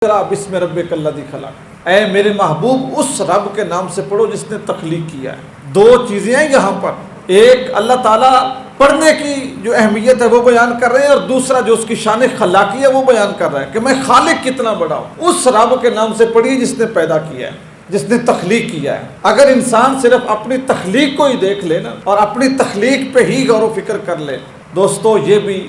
بسم ربک الذی خلق، اے میرے محبوب اس رب کے نام سے پڑھو جس نے تخلیق کیا ہے۔ دو چیزیں ہیں یہاں پر، ایک اللہ تعالیٰ پڑھنے کی جو اہمیت ہے وہ بیان کر رہے ہیں، اور دوسرا جو اس کی شان خلاقی ہے وہ بیان کر رہا ہے کہ میں خالق کتنا بڑا ہوں۔ اس رب کے نام سے پڑھیے جس نے پیدا کیا ہے، جس نے تخلیق کیا ہے۔ اگر انسان صرف اپنی تخلیق کو ہی دیکھ لے نا اور اپنی تخلیق پہ ہی غور و فکر کر لے، دوستو یہ بھی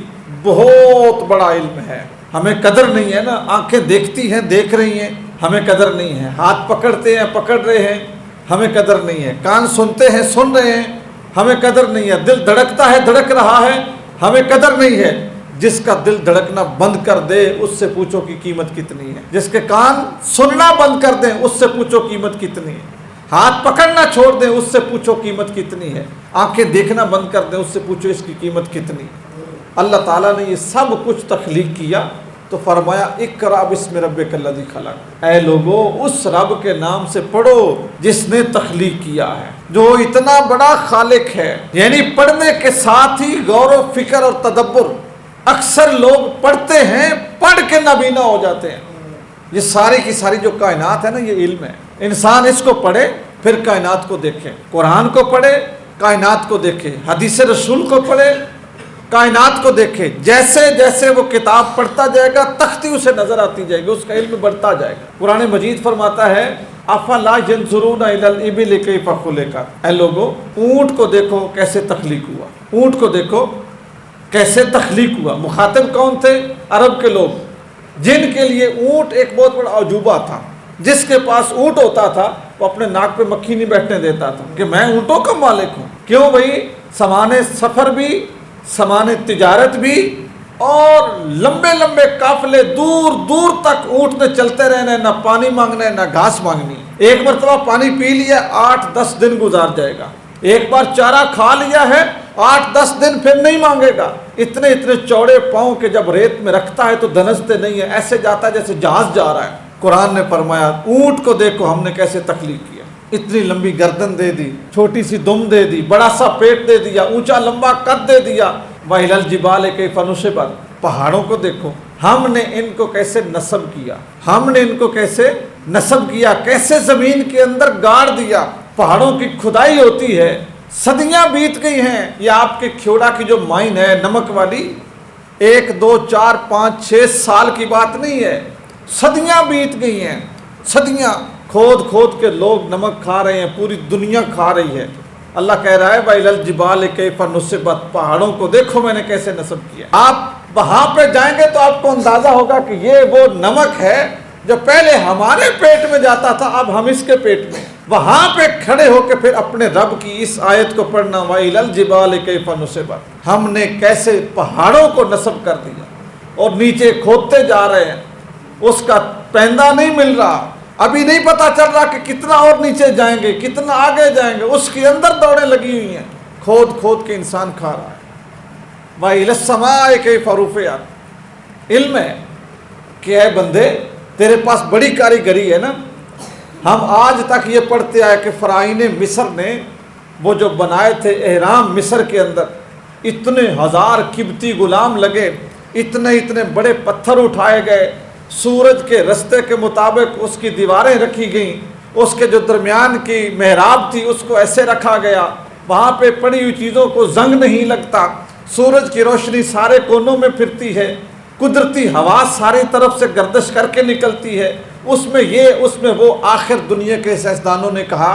بہت بڑا علم ہے۔ ہمیں قدر نہیں ہے نا، آنکھیں دیکھتی ہیں، دیکھ رہی ہیں، ہمیں قدر نہیں ہے، ہاتھ پکڑتے ہیں، پکڑ رہے ہیں، ہمیں قدر نہیں ہے، کان سنتے ہیں، سن رہے ہیں، ہمیں قدر نہیں ہے، دل دھڑکتا ہے، دھڑک رہا ہے، ہمیں قدر نہیں ہے۔ جس کا دل دھڑکنا بند کر دے اس سے پوچھو کہ قیمت کتنی ہے، جس کے کان سننا بند کر دیں اس سے پوچھو قیمت کتنی ہے، ہاتھ پکڑنا چھوڑ دیں اس سے پوچھو قیمت کتنی ہے، آنکھیں دیکھنا بند کر دیں اس سے پوچھو اس کی قیمت کتنی ہے۔ اللہ تعالیٰ نے یہ سب کچھ تخلیق کیا تو فرمایا اقرأ بسم ربک الذی خلق، اے لوگو اس رب کے نام سے پڑھو جس نے تخلیق کیا ہے، جو اتنا بڑا خالق ہے۔ یعنی پڑھنے کے ساتھ ہی غور و فکر اور تدبر، اکثر لوگ پڑھتے ہیں پڑھ کے نابینا ہو جاتے ہیں۔ یہ ساری کی ساری جو کائنات ہے نا یہ علم ہے، انسان اس کو پڑھے پھر کائنات کو دیکھے، قرآن کو پڑھے کائنات کو دیکھے، حدیث رسول کو پڑھے کائنات کو دیکھے، جیسے جیسے وہ کتاب پڑھتا جائے گا تختی اسے نظر آتی جائے گی، اس کا علم بڑھتا جائے گا۔ قرآن مجید فرماتا ہے افلا ينظرون الى الابل کیف خلقت، اے لوگو اونٹ کو دیکھو کیسے تخلیق ہوا، اونٹ کو دیکھو کیسے تخلیق ہوا۔ مخاطب کون تھے؟ عرب کے لوگ، جن کے لیے اونٹ ایک بہت بڑا عجوبہ تھا۔ جس کے پاس اونٹ ہوتا تھا وہ اپنے ناک پہ مکھی نہیں بیٹھنے دیتا تھا کہ میں اونٹوں کا مالک ہوں۔ کیوں بھائی؟ سامان سفر بھی، سامان تجارت بھی، اور لمبے لمبے قافلے دور دور تک اونٹ نے چلتے رہنا ہے، نہ پانی مانگنا ہے نہ گھاس مانگنی۔ ایک مرتبہ پانی پی لیا 8-10 دن گزار جائے گا، ایک بار چارہ کھا لیا ہے 8-10 دن پھر نہیں مانگے گا۔ اتنے اتنے چوڑے پاؤں کے جب ریت میں رکھتا ہے تو دھنستے نہیں ہے، ایسے جاتا ہے جیسے جہاز جا رہا ہے۔ قرآن نے فرمایا اونٹ کو دیکھو ہم نے کیسے تخلیق کیا، اتنی لمبی گردن دے دی، چھوٹی سی دم دے دی، بڑا سا پیٹ دے دیا، اونچا لمبا قد دے دیا۔ وَإِلَى الْجِبَالِ كَيْفَ نُصِبَتْ، پہاڑوں کو دیکھو ہم نے ان کو کیسے نصب کیا، ہم نے ان کو کیسے نصب کیا، کیسے زمین کے اندر گاڑ دیا۔ پہاڑوں کی کھدائی ہوتی ہے، صدیاں بیت گئی ہیں۔ یہ آپ کے کھیوڑا کی جو مائن ہے نمک والی، 1 2 4 5 6 سال کی بات نہیں ہے، صدیاں بیت گئی ہیں، صدیاں کھود کھود کے لوگ نمک کھا رہے ہیں، پوری دنیا کھا رہی ہے۔ اللہ کہہ رہا ہے وَإِلَى الْجِبَالِ كَيْفَ نُصِبَتْ، پہاڑوں کو دیکھو میں نے کیسے نصب کیا۔ آپ وہاں پہ جائیں گے تو آپ کو اندازہ ہوگا کہ یہ وہ نمک ہے جو پہلے ہمارے پیٹ میں جاتا تھا، اب ہم اس کے پیٹ میں۔ وہاں پہ کھڑے ہو کے پھر اپنے رب کی اس آیت کو پڑھنا وَإِلَى الْجِبَالِ كَيْفَ نُصِبَتْ، ہم نے کیسے پہاڑوں کو نصب کر دیا، اور نیچے کھودتے جا رہے ہیں، اس کا پیندہ نہیں مل رہا، ابھی نہیں پتا چل رہا کہ کتنا اور نیچے جائیں گے، کتنا آگے جائیں گے، اس کے اندر دوڑیں لگی ہوئی ہیں، کھود کھود کے انسان کھا رہا ہے۔ وَإِلَى السَّمَاءِ كَيْفَ رُفِعَتْ، علم ہے کہ اے بندے تیرے پاس بڑی کاریگری ہے نا۔ ہم آج تک یہ پڑھتے آئے کہ فرعون مصر نے وہ جو بنائے تھے احرام مصر کے اندر، اتنے ہزار قبطی غلام لگے، اتنے اتنے بڑے پتھر اٹھائے گئے، سورج کے رستے کے مطابق اس کی دیواریں رکھی گئیں، اس کے جو درمیان کی محراب تھی اس کو ایسے رکھا گیا، وہاں پہ پڑی ہوئی چیزوں کو زنگ نہیں لگتا، سورج کی روشنی سارے کونوں میں پھرتی ہے، قدرتی ہوا ساری طرف سے گردش کر کے نکلتی ہے، اس میں یہ اس میں وہ۔ آخر دنیا کے سائنسدانوں نے کہا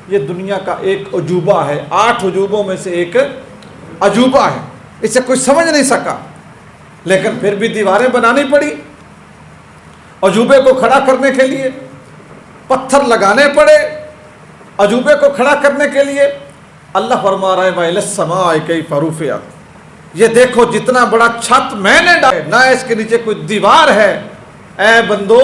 یہ دنیا کا ایک عجوبہ ہے، 8 عجوبوں میں سے ایک عجوبہ ہے، اسے کوئی سمجھ نہیں سکا، لیکن پھر بھی دیواریں بنانی پڑی عجوبے کو کھڑا کرنے کے لیے، پتھر لگانے پڑے عجوبے کو کھڑا کرنے کے لیے۔ اللہ فرما رہا ہے وَإِلَى السَّمَاءِ كَيْفَ رُفِعَتْ، یہ دیکھو جتنا بڑا چھت میں نے ڈالا، نہ اس کے نیچے کوئی دیوار ہے، اے بندو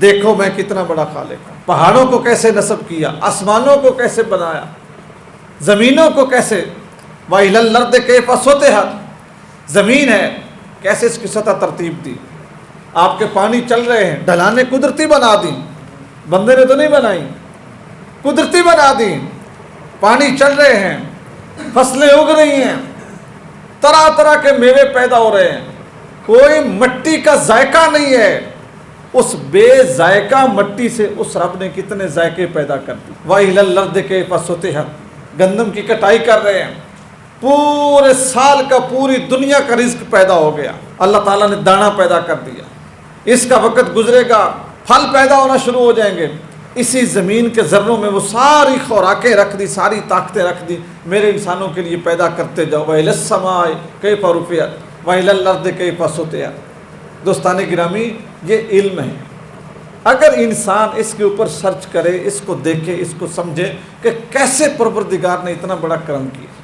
دیکھو میں کتنا بڑا خالق ہوں۔ پہاڑوں کو کیسے نصب کیا، آسمانوں کو کیسے بنایا، زمینوں کو کیسے، وَإِلَى الْأَرْضِ كَيْفَ سُطِحَتْ، زمین ہے کیسے اس کی سطح ترتیب دی۔ آپ کے پانی چل رہے ہیں، ڈھلانیں قدرتی بنا دی، بندے نے تو نہیں بنائی، قدرتی بنا دی، پانی چل رہے ہیں، فصلیں اگ رہی ہیں، طرح طرح کے میوے پیدا ہو رہے ہیں، کوئی مٹی کا ذائقہ نہیں ہے، اس بے ذائقہ مٹی سے اس رب نے کتنے ذائقے پیدا کر دی. وَإِلَى الْأَرْضِ كَيْفَ سُطِحَتْ، گندم کی کٹائی کر رہے ہیں، پورے سال کا پوری دنیا کا رزق پیدا ہو گیا. اللہ تعالیٰ نے دانا پیدا کر دیا، اس کا وقت گزرے گا، پھل پیدا ہونا شروع ہو جائیں گے. اسی زمین کے ذروں میں وہ ساری خوراکیں رکھ دی، ساری طاقتیں رکھ دی، میرے انسانوں کے لیے پیدا کرتے جاؤ. وَإِلَى السَّمَاءِ كَيْفَ رُفِعَتْ وَإِلَى الْأَرْضِ كَيْفَ سُطِحَتْ. دوستان گرامی، یہ علم ہے. اگر انسان اس کے اوپر سرچ کرے، اس کو دیکھے، اس کو سمجھے کہ کیسے پروردگار نے اتنا بڑا کرم کیا.